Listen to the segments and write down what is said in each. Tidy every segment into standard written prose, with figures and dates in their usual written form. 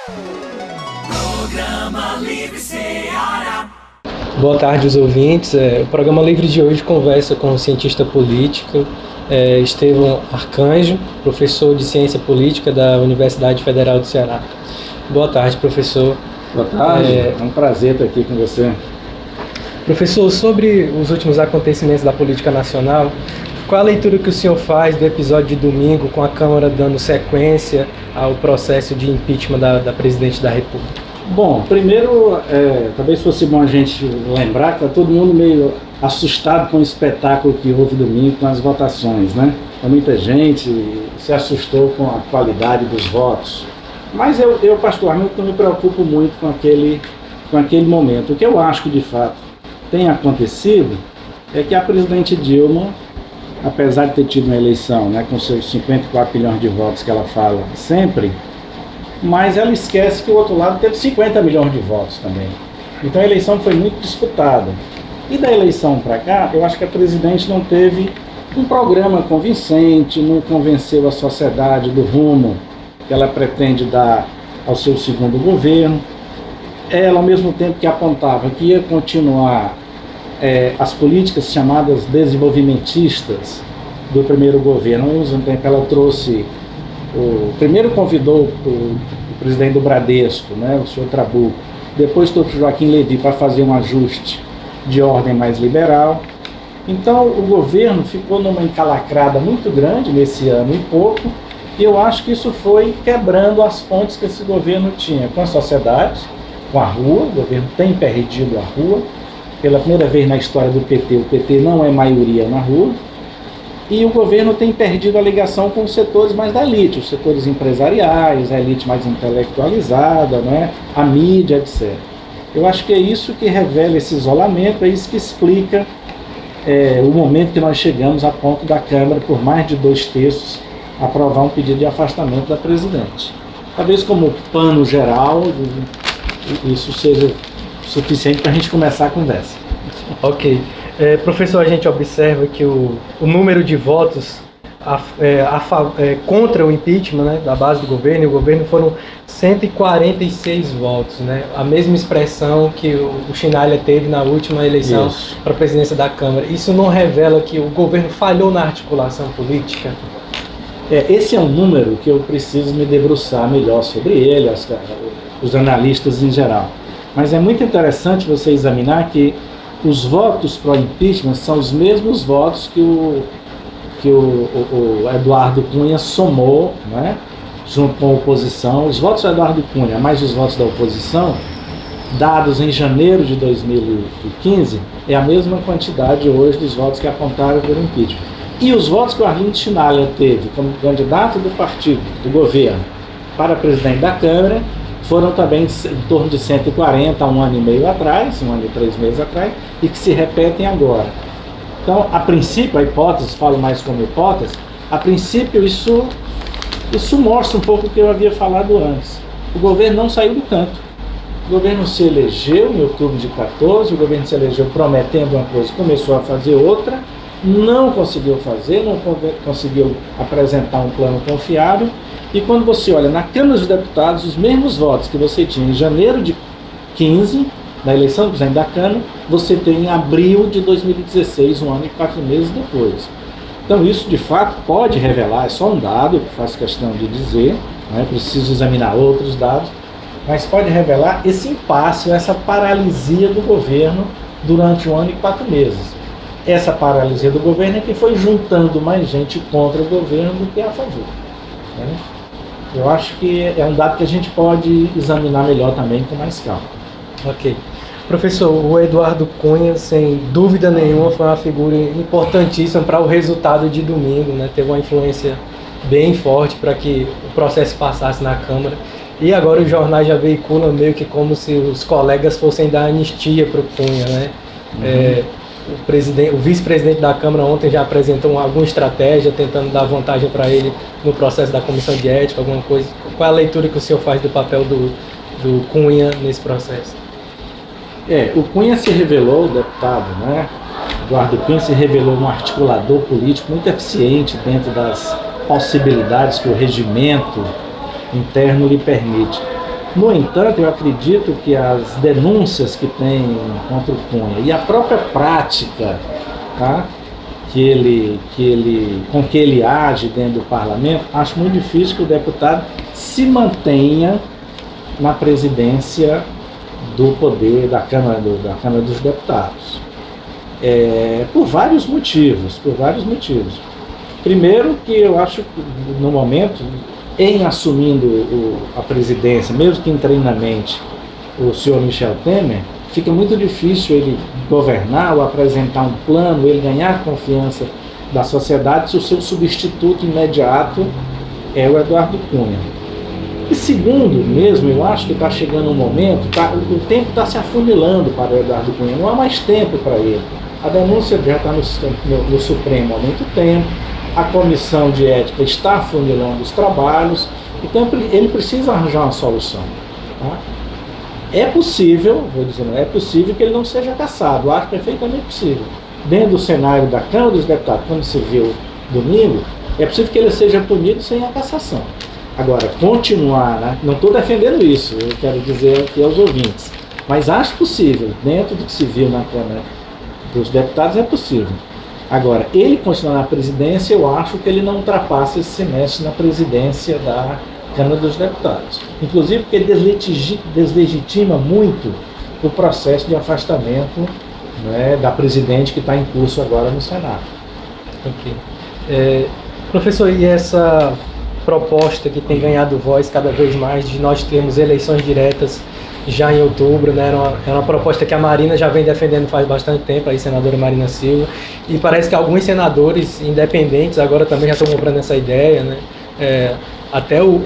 Programa Livre Ceará. Boa tarde, os ouvintes. O programa Livre de hoje conversa com o cientista político Estevão Arcanjo, professor de Ciência Política da Universidade Federal do Ceará. Boa tarde, professor. Boa tarde, é um prazer estar aqui com você. Professor, sobre os últimos acontecimentos da política nacional, qual a leitura que o senhor faz do episódio de domingo com a Câmara dando sequência ao processo de impeachment da Presidente da República? Bom, primeiro, talvez fosse bom a gente lembrar que está todo mundo meio assustado com o espetáculo que houve domingo com as votações, né? Muita gente se assustou com a qualidade dos votos. Mas eu particularmente não me preocupo muito com aquele momento. O que eu acho que de fato tem acontecido é que a presidente Dilma, apesar de ter tido uma eleição, né, com seus 54 milhões de votos que ela fala sempre, mas ela esquece que o outro lado teve 50 milhões de votos também. Então a eleição foi muito disputada. E da eleição para cá, eu acho que a presidente não teve um programa convincente, não convenceu a sociedade do rumo que ela pretende dar ao seu segundo governo. Ela, ao mesmo tempo que apontava que ia continuar as políticas chamadas desenvolvimentistas do primeiro governo, ao mesmo tempo ela trouxe, primeiro convidou o presidente do Bradesco, né, o senhor Trabuco, depois trouxe o Joaquim Levy para fazer um ajuste de ordem mais liberal. Então o governo ficou numa encalacrada muito grande nesse ano e pouco, e eu acho que isso foi quebrando as pontes que esse governo tinha com a sociedade, com a rua. O governo tem perdido a rua. Pela primeira vez na história do PT, o PT não é maioria na rua. E o governo tem perdido a ligação com os setores mais da elite, os setores empresariais, a elite mais intelectualizada, né? A mídia, etc. Eu acho que é isso que revela esse isolamento, é isso que explica o momento que nós chegamos a ponto da Câmara, por mais de 2/3, aprovar um pedido de afastamento da presidente. Talvez como pano geral, isso seja suficiente para a gente começar a conversa. Ok. Professor, a gente observa que o número de votos contra o impeachment, né, da base do governo, e o governo foram 146 votos, né? A mesma expressão que o Chinalha teve na última eleição para a presidência da Câmara. Isso não revela que o governo falhou na articulação política? Esse é um número que eu preciso me debruçar melhor sobre ele, os analistas em geral. Mas é muito interessante você examinar que os votos pro impeachment são os mesmos votos que o Eduardo Cunha somou, né, junto com a oposição. Os votos do Eduardo Cunha mais os votos da oposição, dados em janeiro de 2015, é a mesma quantidade hoje dos votos que apontaram pelo impeachment. E os votos que o Arlindo Chinalha teve como candidato do partido, do governo, para presidente da Câmara, foram também em torno de 140 há um ano e meio atrás, 1 ano e 3 meses atrás, e que se repetem agora. Então, a princípio, a hipótese, falo mais como hipótese, a princípio isso mostra um pouco o que eu havia falado antes. O governo não saiu do canto. O governo se elegeu em outubro de 14, o governo se elegeu prometendo uma coisa, começou a fazer outra, não conseguiu fazer, não conseguiu apresentar um plano confiável. E quando você olha na Câmara dos Deputados, os mesmos votos que você tinha em janeiro de 15, na eleição do presidente da Câmara, você tem em abril de 2016, 1 ano e 4 meses depois. Então isso de fato pode revelar, é só um dado que faço questão de dizer, né, preciso examinar outros dados, mas pode revelar esse impasse, essa paralisia do governo durante 1 ano e 4 meses. Essa paralisia do governo é que foi juntando mais gente contra o governo do que a favor, né? Eu acho que é um dado que a gente pode examinar melhor também com mais calma. Ok. Professor, o Eduardo Cunha, sem dúvida nenhuma, foi uma figura importantíssima para o resultado de domingo, né? Teve uma influência bem forte para que o processo passasse na Câmara. E agora os jornais já veiculam meio que como se os colegas fossem dar anistia para o Cunha, né? O vice-presidente da Câmara ontem já apresentou alguma estratégia tentando dar vantagem para ele no processo da comissão de ética, alguma coisa. Qual é a leitura que o senhor faz do papel do Cunha nesse processo? O Cunha se revelou, o deputado, né? Eduardo Cunha se revelou um articulador político muito eficiente dentro das possibilidades que o regimento interno lhe permite. No entanto, eu acredito que as denúncias que tem contra o Cunha e a própria prática, tá, com que ele age dentro do parlamento, acho muito difícil que o deputado se mantenha na presidência do poder da Câmara dos Deputados. Por vários motivos. Primeiro, que eu acho que no momento, em assumindo a presidência, mesmo que interinamente, o senhor Michel Temer, fica muito difícil ele governar ou apresentar um plano, ele ganhar a confiança da sociedade se o seu substituto imediato é o Eduardo Cunha. E segundo mesmo, eu acho que está chegando um momento, o tempo está se afunilando para o Eduardo Cunha, não há mais tempo para ele. A denúncia já está no Supremo há muito tempo, a comissão de ética está afunilando os trabalhos, então ele precisa arranjar uma solução. Tá? É possível que ele não seja cassado, acho perfeitamente possível. Dentro do cenário da Câmara dos Deputados, quando se viu domingo, é possível que ele seja punido sem a cassação. Agora, continuar, né? Não estou defendendo isso, eu quero dizer aqui aos ouvintes, mas acho possível, dentro do que se viu na Câmara dos Deputados, é possível. Agora, ele continuar na presidência, eu acho que ele não ultrapassa esse semestre na presidência da Câmara dos Deputados. Inclusive porque deslegitima muito o processo de afastamento, né, da presidente que está em curso agora no Senado. Ok. Professor, e essa proposta que tem ganhado voz cada vez mais de nós termos eleições diretas já em outubro, né? Era uma proposta que a Marina já vem defendendo faz bastante tempo, a senadora Marina Silva, e parece que alguns senadores independentes agora também já estão comprando essa ideia, né? Até o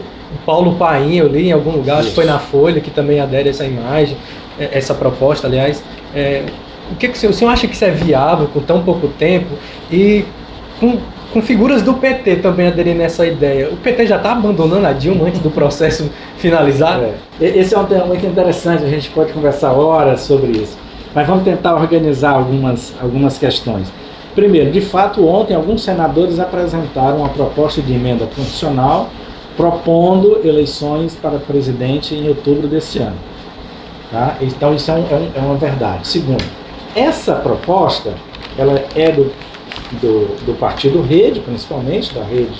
Paulo Paim, eu li em algum lugar, acho que foi na Folha, que também adere a essa imagem, essa proposta, aliás. O senhor acha que isso é viável com tão pouco tempo e com figuras do PT também aderirem nessa ideia? O PT já está abandonando a Dilma antes do processo finalizar? Esse é um tema muito interessante, a gente pode conversar horas sobre isso. Mas vamos tentar organizar algumas questões. Primeiro, de fato, ontem alguns senadores apresentaram uma proposta de emenda constitucional propondo eleições para presidente em outubro desse ano. Tá? Então, isso é uma verdade. Segundo, essa proposta ela é do partido Rede, principalmente da Rede,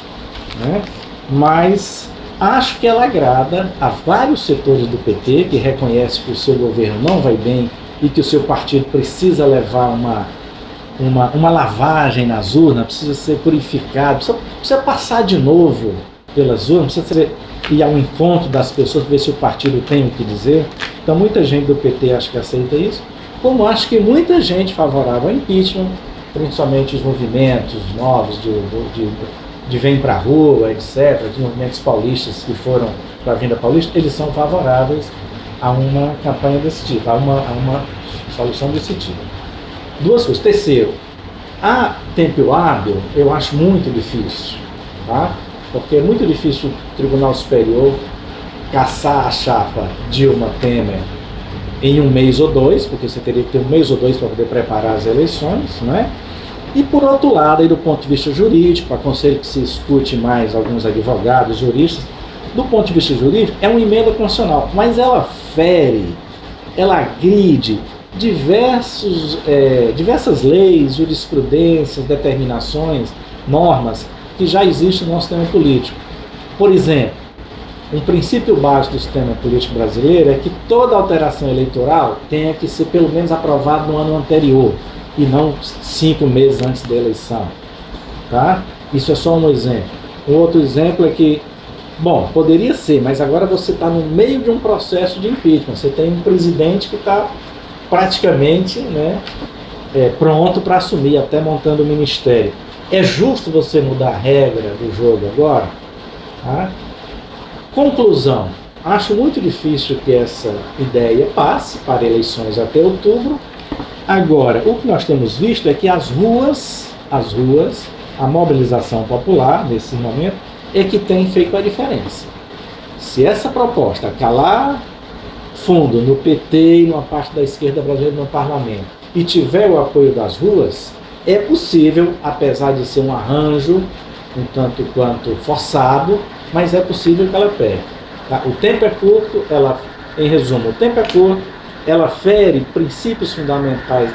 né? Mas acho que ela agrada a vários setores do PT que reconhecem que o seu governo não vai bem e que o seu partido precisa levar uma lavagem nas urnas, precisa ser purificado, precisa passar de novo pelas urnas, precisa ir ao encontro das pessoas, ver se o partido tem o que dizer. Então muita gente do PT acho que aceita isso, como acho que muita gente favorável ao impeachment, principalmente os movimentos novos de vem pra rua, etc., de movimentos paulistas que foram para a Vinda Paulista, eles são favoráveis a uma campanha desse tipo, a uma solução desse tipo. Duas coisas. Terceiro, a tempo hábil eu acho muito difícil, tá? Porque é muito difícil o Tribunal Superior caçar a chapa Dilma Temer em um mês ou dois, porque você teria que ter um mês ou dois para poder preparar as eleições, não é? E por outro lado, aí, do ponto de vista jurídico, aconselho que se escute mais alguns advogados, juristas, do ponto de vista jurídico, é uma emenda constitucional, mas ela fere, ela agride diversas leis, jurisprudências, determinações, normas que já existem no nosso sistema político. Por exemplo, um princípio básico do sistema político brasileiro é que toda alteração eleitoral tenha que ser pelo menos aprovada no ano anterior e não 5 meses antes da eleição. Tá? Isso é só um exemplo. Um outro exemplo é que, bom, poderia ser, mas agora você está no meio de um processo de impeachment. Você tem um presidente que está praticamente, né, pronto para assumir, até montando o ministério. É justo você mudar a regra do jogo agora? Tá? Conclusão, acho muito difícil que essa ideia passe para eleições até outubro. Agora, o que nós temos visto é que as ruas, a mobilização popular, nesse momento, é que tem feito a diferença. Se essa proposta calar fundo no PT e numa parte da esquerda brasileira no parlamento e tiver o apoio das ruas, é possível, apesar de ser um arranjo um tanto quanto forçado, mas é possível que ela pegue. Tá? O tempo é curto, em resumo, o tempo é curto, ela fere princípios fundamentais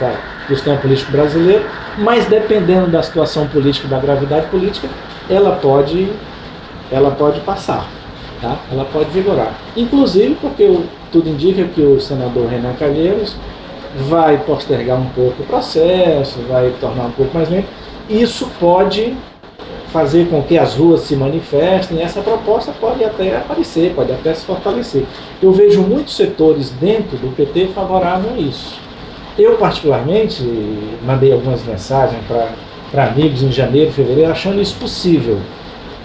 do sistema político brasileiro, mas dependendo da situação política, da gravidade política, ela pode passar, tá? Ela pode vigorar. Inclusive porque tudo indica que o senador Renan Calheiros vai postergar um pouco o processo, vai tornar um pouco mais lento. Isso pode fazer com que as ruas se manifestem, e essa proposta pode até aparecer, pode até se fortalecer. Eu vejo muitos setores dentro do PT favoráveis a isso. Eu, particularmente, mandei algumas mensagens para amigos em janeiro, fevereiro, achando isso possível.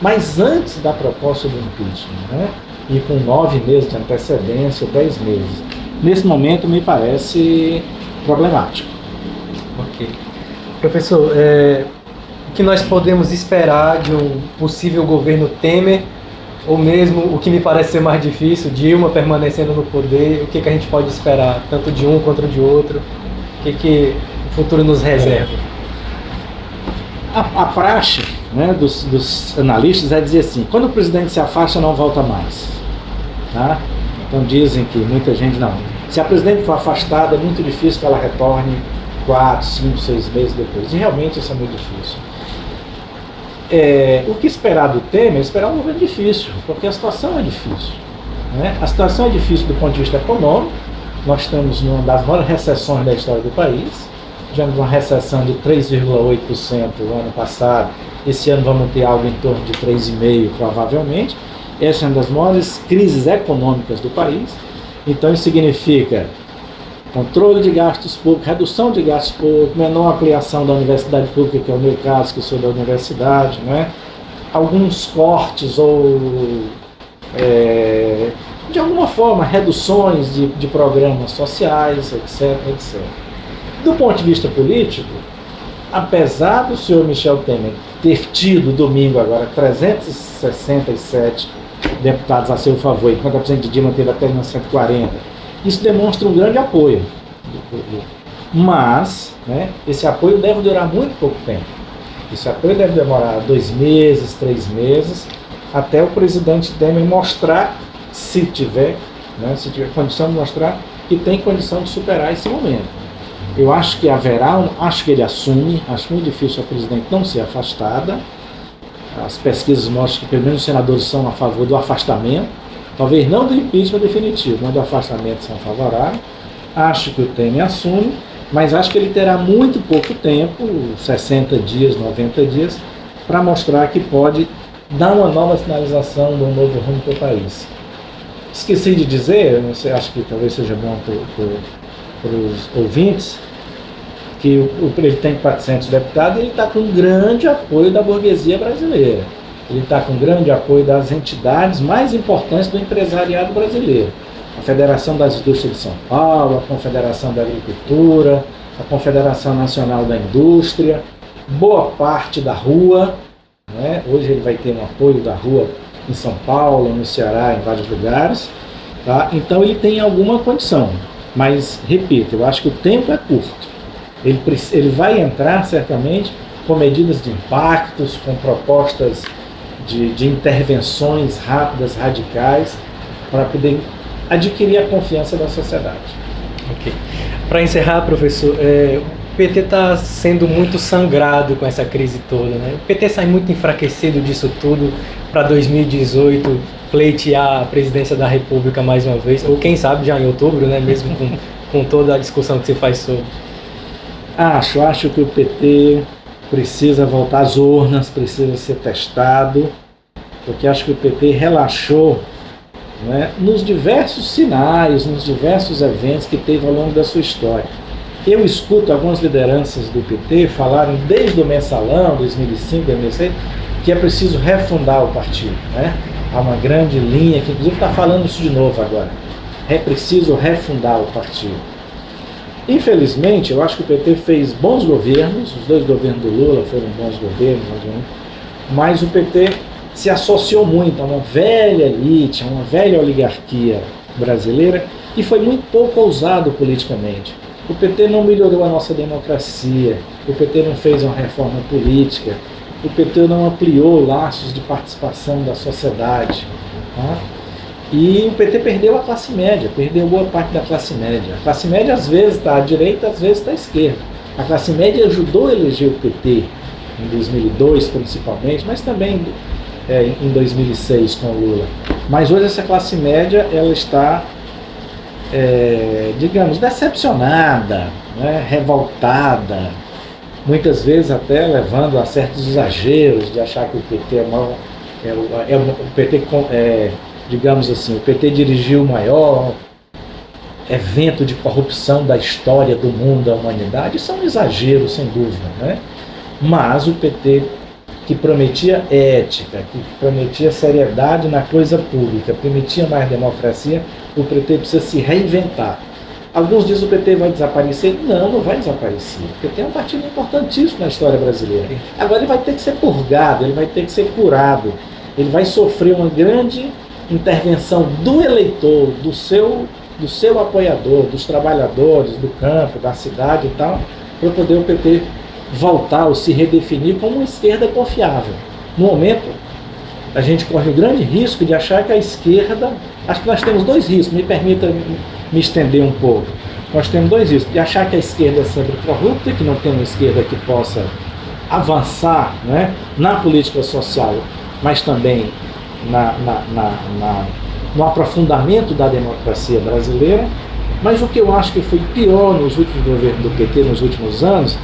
Mas antes da proposta do impeachment, né? E com 9 meses de antecedência, 10 meses. Nesse momento, me parece problemático. Ok. Professor, o que nós podemos esperar de um possível governo Temer, ou mesmo o que me parece ser mais difícil, Dilma permanecendo no poder? O que a gente pode esperar, tanto de um quanto de outro? O que o futuro nos reserva? A praxe, né, dos analistas é dizer assim: quando o presidente se afasta, não volta mais. Tá? Então dizem que muita gente não. Se a presidente for afastada, é muito difícil que ela retorne 4, 5, 6 meses depois. E realmente isso é muito difícil. O que esperar do Temer? Esperar um governo difícil, porque a situação é difícil. Né? A situação é difícil do ponto de vista econômico. Nós estamos numa das maiores recessões da história do país. Tivemos uma recessão de 3,8% no ano passado. Esse ano vamos ter algo em torno de 3,5%, provavelmente. Essa é uma das maiores crises econômicas do país. Então isso significa controle de gastos públicos, redução de gastos públicos, menor ampliação da universidade pública, que é o meu caso, que sou da universidade, né? Alguns cortes ou, de alguma forma, reduções de programas sociais, etc, etc. Do ponto de vista político, apesar do senhor Michel Temer ter tido domingo agora 367 deputados a seu favor, enquanto a presidente Dilma teve até 140, isso demonstra um grande apoio. Mas, né, esse apoio deve durar muito pouco tempo. Esse apoio deve demorar 2 meses, 3 meses, até o presidente Temer mostrar, se tiver condição de mostrar que tem condição de superar esse momento. Eu acho que acho que ele assume, acho muito difícil a presidente não ser afastada. As pesquisas mostram que pelo menos os senadores são a favor do afastamento, talvez não do impeachment definitivo, mas do afastamento são favoráveis. Acho que o Temer assume, mas acho que ele terá muito pouco tempo, 60 dias, 90 dias, para mostrar que pode dar uma nova sinalização de um novo rumo para o país. Esqueci de dizer, acho que talvez seja bom para os ouvintes, que ele tem 400 deputados e ele está com grande apoio da burguesia brasileira. Ele está com grande apoio das entidades mais importantes do empresariado brasileiro. A Federação das Indústrias de São Paulo, a Confederação da Agricultura, a Confederação Nacional da Indústria, boa parte da rua, né? Hoje ele vai ter um apoio da rua em São Paulo, no Ceará, em vários lugares. Tá? Então ele tem alguma condição. Mas, repito, eu acho que o tempo é curto. Ele vai entrar, certamente, com medidas de impactos, com propostas de intervenções rápidas, radicais, para poder adquirir a confiança da sociedade. Ok. Para encerrar, professor, o PT está sendo muito sangrado com essa crise toda, né? O PT sai muito enfraquecido disso tudo para 2018, pleitear a presidência da República mais uma vez, ou quem sabe já em outubro, né? Mesmo com toda a discussão que você faz sobre. Acho que o PT precisa voltar às urnas, precisa ser testado, porque acho que o PT relaxou, né, nos diversos sinais, nos diversos eventos que teve ao longo da sua história. Eu escuto algumas lideranças do PT falarem desde o mensalão, 2005, 2006, que é preciso refundar o partido. Né? Há uma grande linha que, inclusive, está falando isso de novo agora. É preciso refundar o partido. Infelizmente, eu acho que o PT fez bons governos, os 2 governos do Lula foram bons governos, mas o PT se associou muito a uma velha elite, a uma velha oligarquia brasileira e foi muito pouco ousado politicamente. O PT não melhorou a nossa democracia, o PT não fez uma reforma política, o PT não ampliou laços de participação da sociedade. Tá? E o PT perdeu a classe média, perdeu boa parte da classe média. A classe média às vezes está à direita, às vezes está à esquerda. A classe média ajudou a eleger o PT em 2002 principalmente, mas também em 2006 com o Lula. Mas hoje essa classe média ela está, digamos, decepcionada, né, revoltada, muitas vezes até levando a certos exageros de achar que o PT digamos assim, o PT dirigiu o maior evento de corrupção da história do mundo, da humanidade. Isso é um exagero, sem dúvida, né? Mas o PT, que prometia ética, que prometia seriedade na coisa pública, prometia mais democracia, o PT precisa se reinventar. Alguns dizem que o PT vai desaparecer. Não, não vai desaparecer. O PT é um partido importantíssimo na história brasileira. Agora ele vai ter que ser purgado, ele vai ter que ser curado, ele vai sofrer uma grande intervenção do eleitor, do seu apoiador, dos trabalhadores, do campo, da cidade e tal, para poder o PT voltar ou se redefinir como uma esquerda confiável. No momento, a gente corre o grande risco de achar que a esquerda... Acho que nós temos dois riscos, me permita me estender um pouco. Nós temos dois riscos, de achar que a esquerda é sempre corrupta, que não tem uma esquerda que possa avançar, né, na política social, mas também no aprofundamento da democracia brasileira. Mas o que eu acho que foi pior nos últimos governos do PT, nos últimos anos,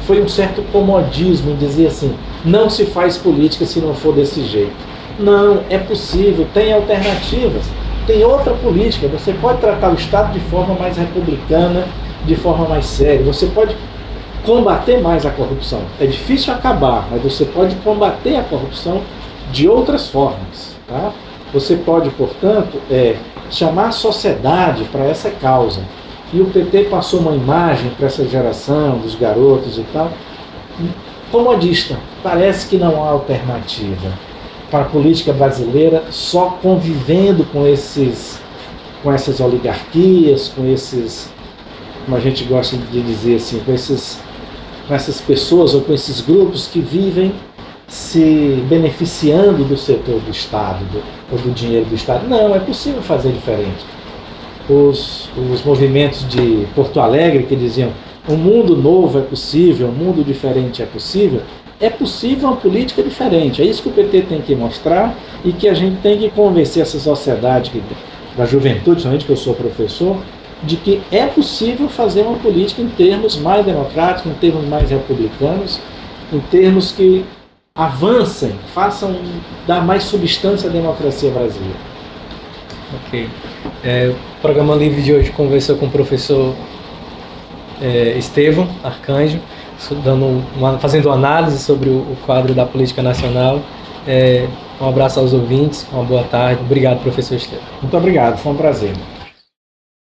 foi um certo comodismo em dizer assim, não se faz política se não for desse jeito. Não, é possível, tem alternativas, tem outra política, você pode tratar o Estado de forma mais republicana, de forma mais séria, você pode combater mais a corrupção. É difícil acabar, mas você pode combater a corrupção de outras formas, tá? Você pode, portanto, chamar a sociedade para essa causa. E o PT passou uma imagem para essa geração dos garotos e tal, comodista. Parece que não há alternativa para a política brasileira só convivendo com essas oligarquias, com esses, como a gente gosta de dizer assim, com essas pessoas ou com esses grupos que vivem se beneficiando do setor do Estado, ou do dinheiro do Estado. Não, é possível fazer diferente. Os movimentos de Porto Alegre que diziam um mundo novo é possível, um mundo diferente é possível uma política diferente. É isso que o PT tem que mostrar e que a gente tem que convencer essa sociedade, da juventude, principalmente que eu sou professor, de que é possível fazer uma política em termos mais democráticos, em termos mais republicanos, em termos que avancem, façam dar mais substância à democracia brasileira. Ok. O programa Livre de hoje conversou com o professor Estevão Arcanjo, fazendo análise sobre o quadro da política nacional. Um abraço aos ouvintes, uma boa tarde. Obrigado, professor Estevão. Muito obrigado, foi um prazer.